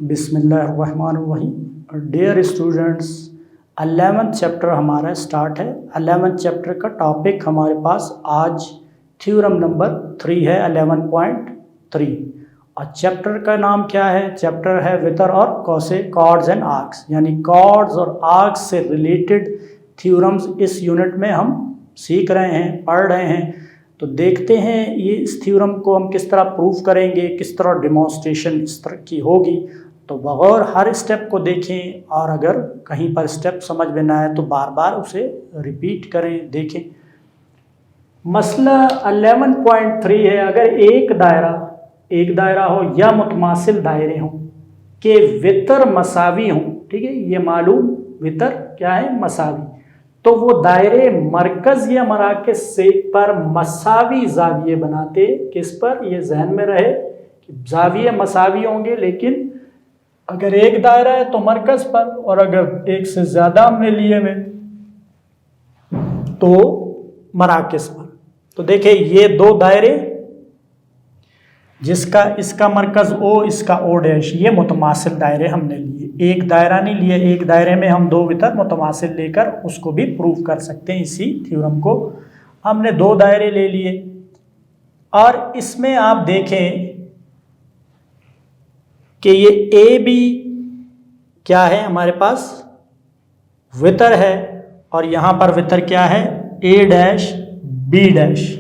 बिस्मिल्लाहिर्रहमानिर्रहीम। Dear students, 11th chapter हमारा start है। 11th चैप्टर का टॉपिक हमारे पास आज थ्योरम नंबर 3 है, 11.3। और चैप्टर का नाम क्या है? चैप्टर है वेक्टर और कॉर्ड्स एंड आर्क्स, यानी कॉर्ड्स और आर्क्स से रिलेटेड थ्योरम्स इस यूनिट में हम सीख रहे हैं, पढ़ रहे हैं। तो देखते हैं ये इस थ्योरम को हम किस तरह प्रूफ करेंगे, किस तरह डिमॉन्स्ट्रेशन इस तरह की होगी। तो बगैर हर स्टेप को देखें, और अगर कहीं पर स्टेप समझ में ना आए तो बार बार उसे रिपीट करें, देखें। मसला 11.3 है, अगर एक दायरा हो या मुतमासिल दायरे हों के वितर मसावी हों, ठीक है, ये मालूम वितर क्या है? मसावी। तो वो दायरे मरकज या मराकज से पर मसावी जाविये बनाते। किस पर? ये जहन में रहे कि जाविये मसावी होंगे, लेकिन अगर एक दायरा है तो मरकज पर, और अगर एक से ज्यादा हमने लिए हुए तो मराकज पर। तो देखिए ये दो दायरे, जिसका इसका मरकज ओ, इसका ओ डैश, ये मुतमासिल दायरे हमने लिए। एक दायरा नहीं लिए, एक दायरे में हम दो वितर मुतमासिल लेकर उसको भी प्रूफ कर सकते हैं। इसी थ्योरम को हमने दो दायरे ले लिए, और इसमें आप देखें कि ये ए बी क्या है हमारे पास? वितर है। और यहां पर वितर क्या है? A dash B dash.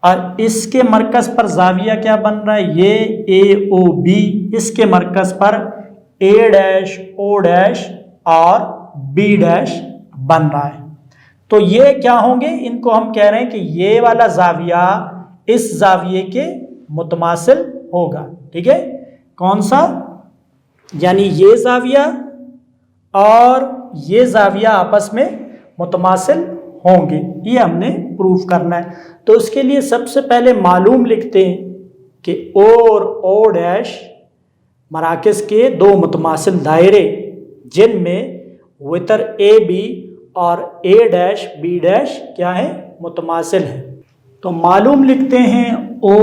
और इसके मरकज पर जाविया क्या बन रहा है? ये ए ओ बी। इसके मरकज पर ए डैश ओ डैश और बी डैश बन रहा है। तो ये क्या होंगे? इनको हम कह रहे हैं कि ये वाला जाविया इस जाविये के मुतमासिल होगा। ठीक है, कौन सा? यानी ये जाविया और ये जाविया आपस में मुतमासिल होंगे, ये हमने प्रूफ करना है। तो उसके लिए सबसे पहले मालूम लिखते हैं कि ओ और ओ डैश मराकज के दो मुतमासिल दायरे, जिनमें वितर ए बी और ए डैश बी डैश क्या है? मुतमासिल है। तो मालूम लिखते हैं ओ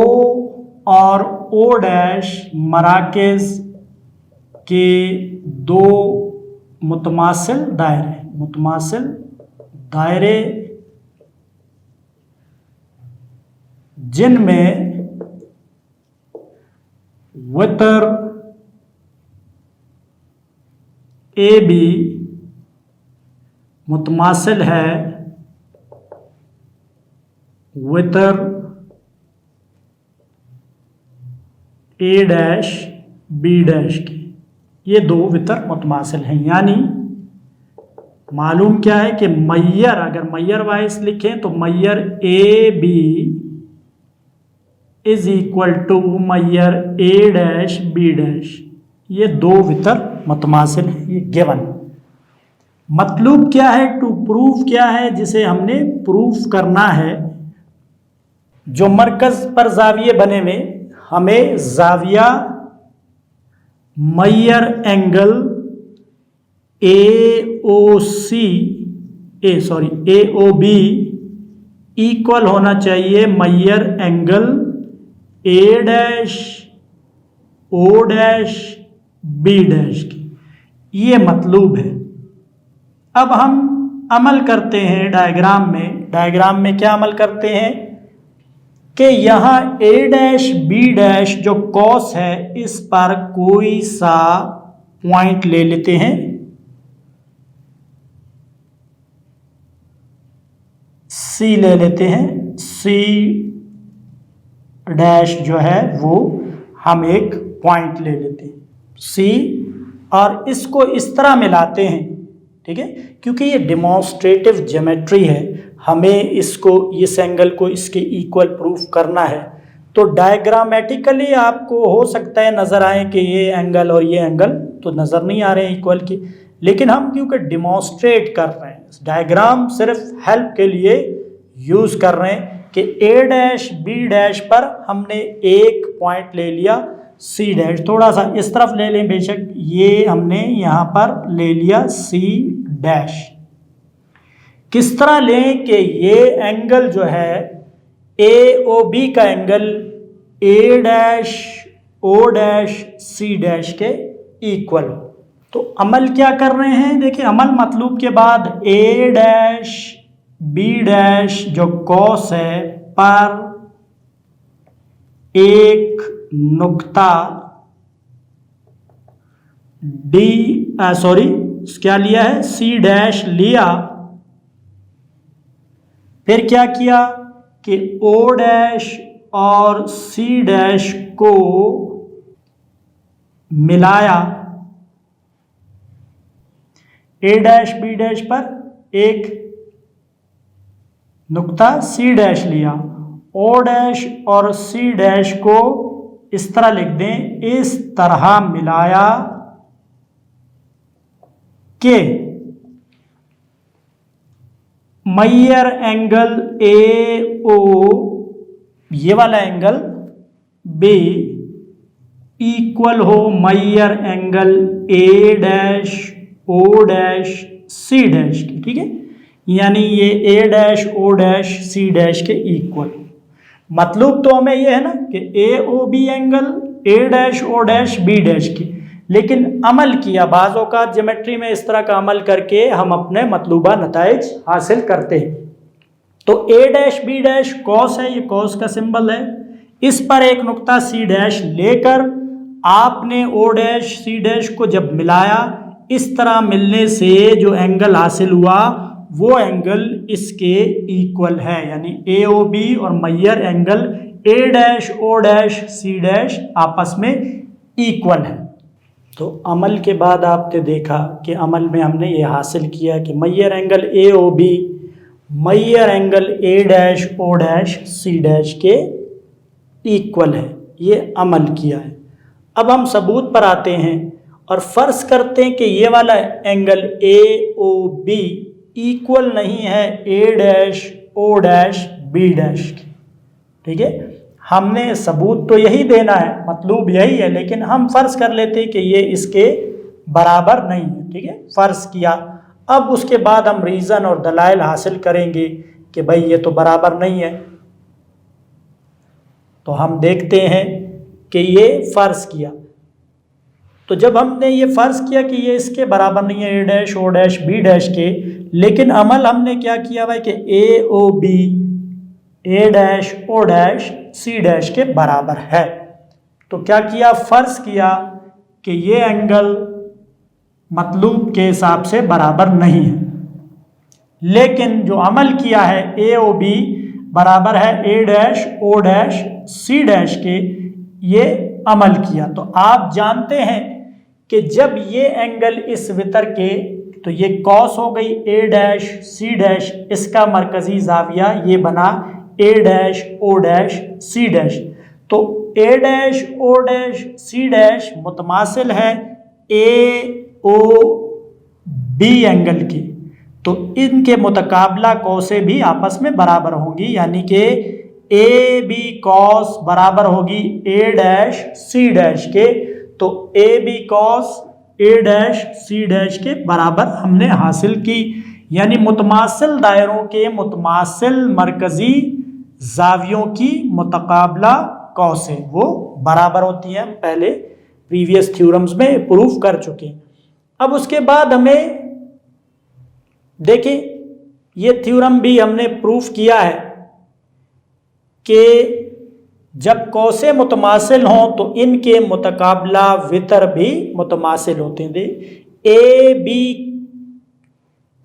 और ओ डैश मराकज के दो मुतमासिल दायरे, जिनमें वितर ए बी मुतमासिल है वितर ए डैश बी डैश के। ये दो वितर मुतमासिल हैं। यानी मालूम क्या है कि मैयर, अगर मैयर वाइज लिखें तो मैयर A B is equal to मैयर ए डैश बी डैश। ये दो वितर मुतमासिल है, ये गिवन। मतलब क्या है? टू प्रूफ क्या है? जिसे हमने प्रूफ करना है। जो मरकज पर जाविये बने में, हमें जाविया मैयर angle A O B equal होना चाहिए मैयर angle A dash O dash B dash की। ये मतलब है। अब हम अमल करते हैं डायग्राम में क्या अमल करते हैं कि यहाँ ए डैश बी डैश जो कॉस है, इस पर कोई सा पॉइंट ले लेते हैं। सी ले लेते हैं। सी डैश जो है वो हम एक पॉइंट ले लेते हैं सी, और इसको इस तरह मिलाते हैं। ठीक है, क्योंकि ये डेमोन्स्ट्रेटिव ज्योमेट्री है, हमें इसको, इस एंगल को इसके इक्वल प्रूफ करना है। तो डायग्रामेटिकली आपको हो सकता है नज़र आए कि ये एंगल और ये एंगल तो नज़र नहीं आ रहे हैं इक्वल की, लेकिन हम क्योंकि डिमॉन्स्ट्रेट कर रहे हैं, डायग्राम सिर्फ हेल्प के लिए यूज़ कर रहे हैं कि ए डैश बी डैश पर हमने एक पॉइंट ले लिया सी डैश। थोड़ा सा इस तरफ ले लें बेशक, ये हमने यहाँ पर ले लिया सी डैश। किस तरह लें कि ये एंगल जो है ए ओ बी का angle A dash O dash C dash के इक्वल हो। तो अमल क्या कर रहे हैं, देखिए अमल मतलब के बाद ए डैश बी डैश जो कॉस है पर एक नुक्ता क्या लिया है, सी डैश लिया, फिर क्या किया कि ओ डैश और सी डैश को मिलाया, ए डैश बी डैश पर एक नुक्ता सी डैश लिया, ओ डैश और सी डैश को इस तरह लिख दें, इस तरह मिलाया कि मैयर एंगल ए ओ, ये वाला एंगल बी इक्वल हो मैयर angle A dash O dash C dash के, ठीक है, यानी ये A dash O dash C dash के इक्वल। मतलब तो हमें ये है ना कि A O B angle A dash O dash B dash की, लेकिन अमल किया, बाज़ औक़ात ज्योमेट्री में इस तरह का अमल करके हम अपने मतलूबा नताइज हासिल करते हैं। तो A dash B dash cos है, ये कॉस का सिंबल है, इस पर एक नुक्ता सी डैश लेकर आपने ओ डैश सी डैश को जब मिलाया, इस तरह मिलने से जो एंगल हासिल हुआ वो एंगल इसके इक्वल है, यानी ए ओ बी और मैयर angle A dash O dash C dash आपस में इक्वल है। तो अमल के बाद आपने देखा कि अमल में हमने ये हासिल किया कि मैयर एंगल ए ओ बी मैयर angle A dash O dash C dash के इक्वल है, ये अमल किया है। अब हम सबूत पर आते हैं और फर्ज करते हैं कि ये वाला angle A O B equal नहीं है A dash O dash B dash की, ठीक है। हमने सबूत तो यही देना है, मतलूब यही है, लेकिन हम फर्ज कर लेते हैं कि ये इसके बराबर नहीं है, ठीक है, फर्ज किया। अब उसके बाद हम रीज़न और दलाइल हासिल करेंगे कि भाई ये तो बराबर नहीं है। तो हम देखते हैं कि ये फ़र्ज़ किया, तो जब हमने ये फ़र्ज़ किया कि ये इसके बराबर नहीं है A dash O dash B dash के, लेकिन अमल हमने क्या किया भाई कि A O B A dash O dash C dash के बराबर है। तो क्या किया, फ़र्ज़ किया कि ये एंगल मतलूब के हिसाब से बराबर नहीं है, लेकिन जो अमल किया है ए ओ बी बराबर है A dash O dash C dash के, ये अमल किया। तो आप जानते हैं कि जब ये एंगल इस वितर के, तो ये कॉस हो गई ए डैश सी डैश, इसका मरकजी जाविया ये बना A dash O dash C dash. तो A dash O dash C dash मुतमासिल है ए ओ बी एंगल की, तो इनके मुतकाबला कौसे भी आपस में बराबर होंगी, यानी कि ए बी कॉस बराबर होगी ए डैश सी डैश के। तो A B cos A dash C dash के बराबर हमने हासिल की, यानी मुतमासिल दायरों के मुतमासिल मरकजी जावियों की मुतकाबला कौसे वो बराबर होती हैं। हम पहले प्रीवियस थ्योरम्स में प्रूफ कर चुके हैं। अब उसके बाद हमें देखिए ये थ्योरम भी हमने प्रूफ किया है कि जब कौसे मुतमासिल हों तो इनके मुतकाबला वितर भी मुतमासिल होते हैं। ए बी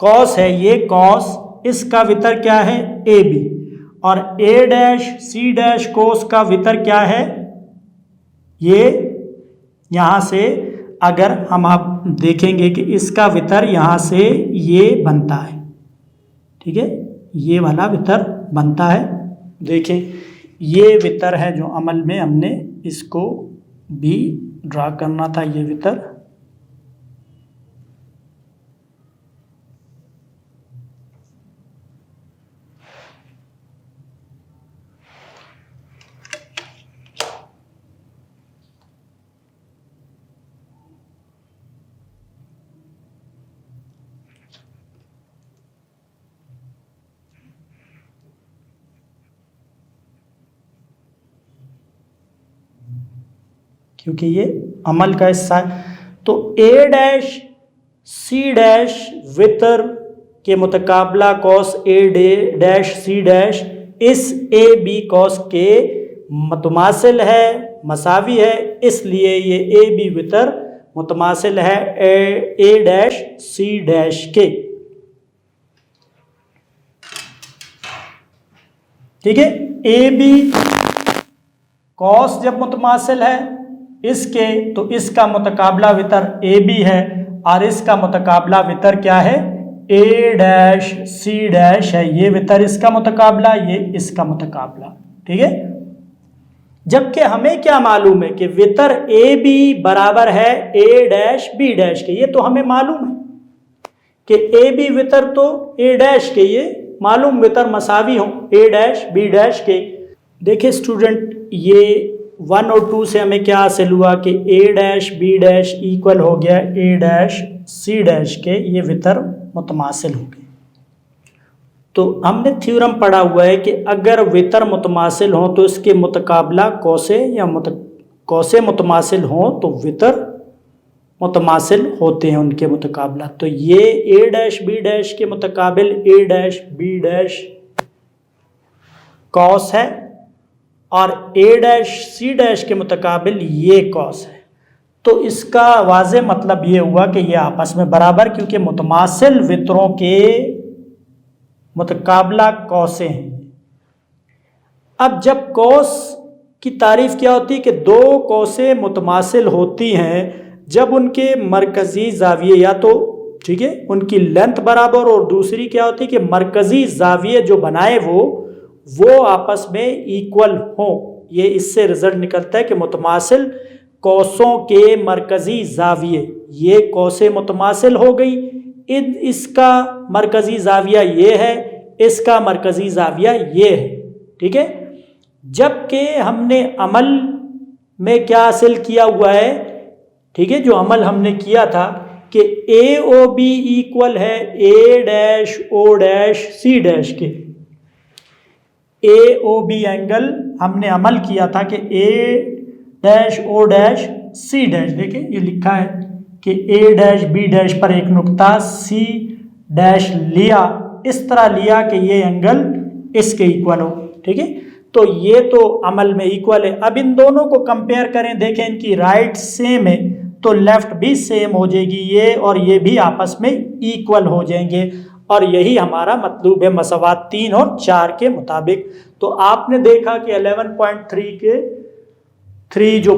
कॉस है, ये कॉस, इसका वितर क्या है ए बी, और ए डैश सी डैश कोस का वितर क्या है, ये यहाँ से अगर हम आप देखेंगे कि इसका वितर यहाँ से ये बनता है, ठीक है, ये वाला वितर बनता है। देखें ये वितर है जो अमल में हमने इसको भी ड्रा करना था, ये वितर, क्योंकि ये अमल का हिस्सा है। तो ए डैश सी डैश वितर के मुतकाबला cos A dash C dash इस ए बी कॉस के मुतमासिल है, मसावी है, इसलिए ये ए बी वितर मुतमासिल है ए डैश सी डैश के। ठीक है, ए बी कॉस जब मुतमासिल है इसके, तो इसका मुतकाबला वितर ए बी है और इसका मुतकाबला वितर क्या है, ए डैश सी डैश है। ये वितर इसका मुतकाबला, ये इसका मुतकाबला। ठीक है, जबकि हमें क्या मालूम है कि वितर ए बी बराबर है ए डैश बी डैश के। ये तो हमें मालूम है कि ए बी वितर तो ए डैश के, ये मालूम वितर मसावी हो ए डैश बी डैश के। देखिए स्टूडेंट, ये 1 और 2 से हमें क्या हासिल हुआ कि A dash B dash equal हो गया ए डैश सी डैश के, ये वितर मुतमासिल हो गए। तो हमने थ्योरम पढ़ा हुआ है कि अगर वितर मुतमासिल हो तो इसके मुतकाबला कौसे या कौसे मुतमासिल हो तो वितर मुतमासिल होते हैं उनके मुतकाबला। तो ये ए डैश बी डैश के मुतकाबिल ए डैश बी डैश कॉस है और ए डैश सी डैश के मुतकाबिल ये कॉस है। तो इसका वाज़े मतलब ये हुआ कि ये आपस में बराबर, क्योंकि मुतमासिल वितरों के मुतकाबला कौसे हैं। अब जब कौस की तारीफ क्या होती है कि दो कौसे मुतमासिल होती हैं जब उनके मरकज़ी ज़ाविये या तो ठीक है उनकी लेंथ बराबर, और दूसरी क्या होती है कि मरकज़ी ज़ाविये जो बनाए वो आपस में इक्वल हों। ये इससे रिजल्ट निकलता है कि मुतमासिल कौसों के मरकज़ी ज़ाविये, ये कौसे मुतमासिल हो गई, इसका मरकज़ी ज़ाविया ये है, इसका मरकज़ी ज़ाविया ये है। ठीक है, जबकि हमने अमल में क्या हासिल किया हुआ है, ठीक है, जो अमल हमने किया था कि ए ओ बी इक्वल है A dash O dash C dash के। ए ओ बी एंगल हमने अमल किया था कि A dash O dash C dash, देखिए ये लिखा है कि ए डैश बी डैश पर एक नुक्ता सी डैश लिया, इस तरह लिया कि ये एंगल इसके इक्वल हो। ठीक है, तो ये तो अमल में इक्वल है। अब इन दोनों को कंपेयर करें, देखें इनकी राइट सेम है तो लेफ्ट भी सेम हो जाएगी, ये और ये भी आपस में इक्वल हो जाएंगे, और यही हमारा मतलूब है मसवात 3 और 4 के मुताबिक। तो आपने देखा कि 11.3 के 3 जो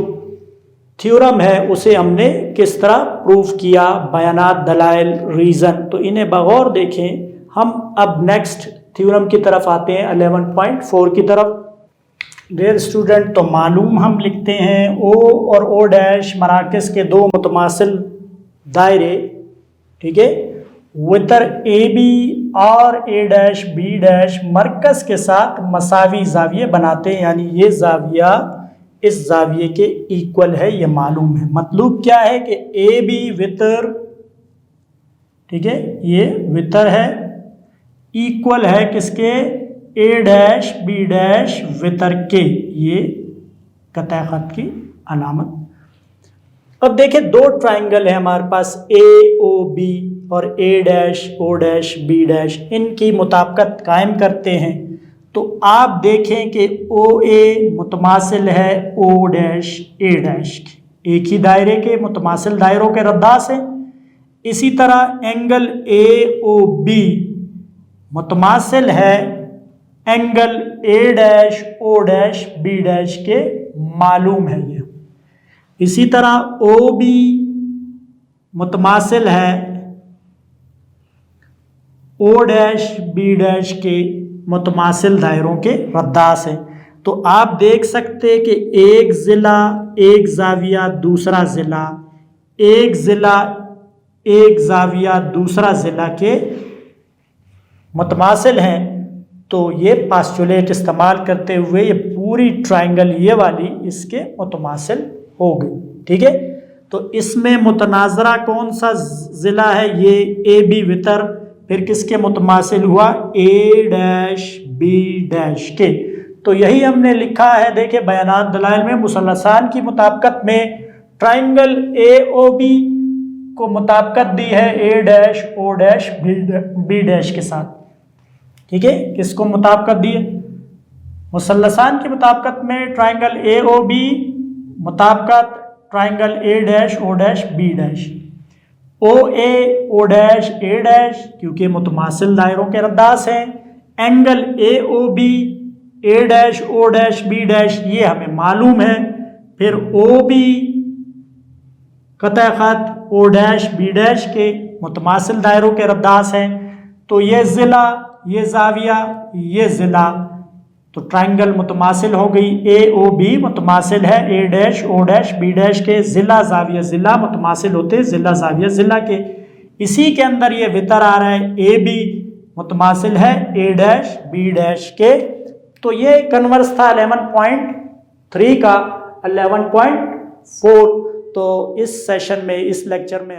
थ्योरम है उसे हमने किस तरह प्रूफ किया, बयानात, दलाइल, रीज़न, तो इन्हें बगौर देखें। हम अब नेक्स्ट थ्योरम की तरफ आते हैं 11.4 की तरफ। डियर स्टूडेंट, तो मालूम हम लिखते हैं ओ और ओ डैश मराकज़ के दो मुतमासिल दायरे, ठीक है, वितर ए बी और ए डैश बी डैश मरकज़ के साथ मसावी ज़ाविये बनाते हैं, यानी ये ज़ाविया इस ज़ाविये के इक्वल है, ये मालूम है। मतलब क्या है कि ए बी वितर, ठीक है, ये वितर है, इक्वल है किसके, ए डैश बी डैश वितर के, ये कतई ख़त की अलामत। अब देखें दो ट्राइंगल है हमारे पास ए ओ बी और A dash O dash B dash, इनकी मुताबिकत कायम करते हैं। तो आप देखें कि ओ ए मुतमासिल है ओ डैश ए डैश के, एक ही दायरे के मुतमासिल दायरों के रद्दास हैं। इसी तरह एंगल ए ओ बी मुतमासिल है angle A dash O dash B dash के, मालूम है ये। इसी तरह ओ बी मुतमासिल है ओ डैश बी डैश के मुतमासिल दायरों के रद्दास है। तो आप देख सकते हैं कि एक ज़िला एक ज़ाविया दूसरा ज़िला, एक ज़िला एक ज़ाविया दूसरा ज़िला के मुतमासिल हैं। तो ये पास्टुलेट इस्तेमाल करते हुए ये पूरी ट्राइंगल ये वाली इसके मुतमासिल हो गई। ठीक है, तो इसमें मुतनाज़रा कौन सा ज़िला है, ये ए बी वितर, फिर किसके मुतमासिल हुआ, ए डैश बी डैश के। तो यही हमने लिखा है, देखिए बयानात दलाइल में मुसल्लसान की मुताबिकत में ट्राइंगल ए ओ बी को मुताबिकत दी है A dash O dash B dash के साथ। ठीक है, किसको मुताबिकत दी है? मुसल्लसान की मुताबिकत में ट्राइंगल ए ओ बी मुताबिकत triangle A dash O dash B dash, O A O dash A dash क्योंकि मुतमासिल दायरों के रद्दास हैं। Angle A O B A dash O dash B dash ये हमें मालूम है। फिर ओ बी कतः खत ओ डैश बी डैश के मुतमासिल दायरों के रद्दास हैं। तो ये ज़िला, ये जाविया, ये ज़िला, तो ट्राइंगल मुतमासिल हो गई। ए ओ बी मुतमासिल है A dash O dash B dash के, ज़िला जाविया ज़िला मुतमासिल होते ज़िला जाविया ज़िला के। इसी के अंदर ये वितर आ रहा है, ए बी मुतमासिल है ए डैश बी डैश के। तो ये कन्वर्स था 11.3 का 11.4। तो इस सेशन में, इस लेक्चर में